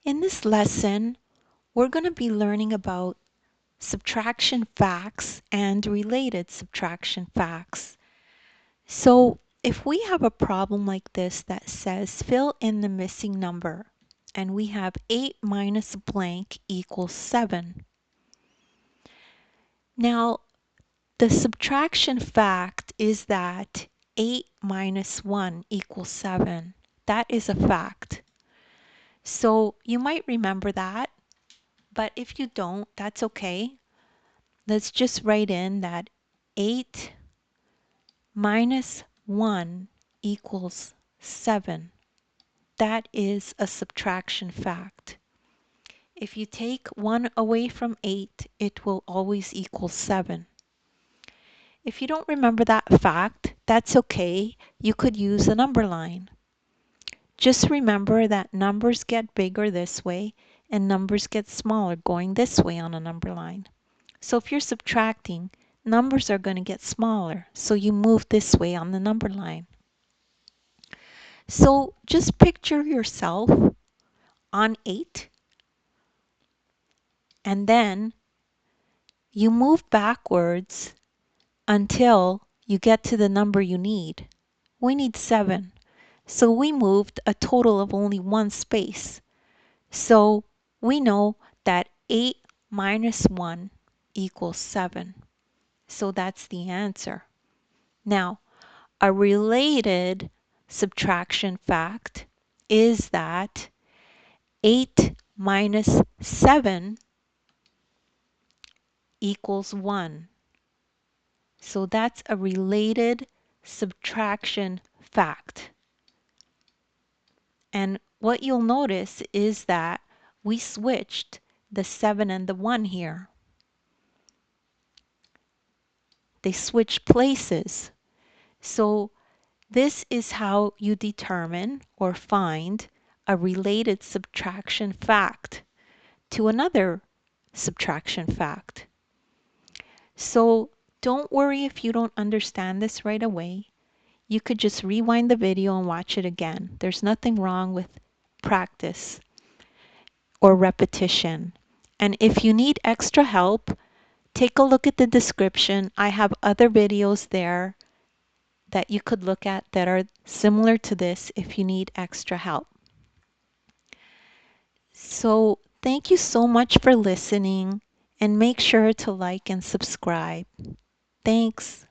In this lesson, we're going to be learning about subtraction facts and related subtraction facts. So if we have a problem like this that says fill in the missing number, and we have 8 minus blank equals 7. Now, the subtraction fact is that 8 minus 1 equals 7. That is a fact. So you might remember that, but if you don't, that's okay. Let's just write in that 8 minus 1 equals 7. That is a subtraction fact. If you take 1 away from 8, it will always equal 7. If you don't remember that fact, that's okay. You could use a number line. Just remember that numbers get bigger this way and numbers get smaller going this way on a number line. So if you're subtracting, numbers are going to get smaller, so you move this way on the number line. So just picture yourself on 8, and then you move backwards until you get to the number you need. We need 7, so we moved a total of only 1 space. So we know that 8 minus 1 equals 7. So that's the answer. Now, a related subtraction fact is that 8 minus 7 equals 1. So that's a related subtraction fact. And what you'll notice is that we switched the 7 and the 1 here. They switched places. So this is how you determine or find a related subtraction fact to another subtraction fact. So don't worry if you don't understand this right away. You could just rewind the video and watch it again. There's nothing wrong with practice or repetition. And if you need extra help, take a look at the description. I have other videos there that you could look at that are similar to this if you need extra help. So thank you so much for listening, and make sure to like and subscribe. Thanks.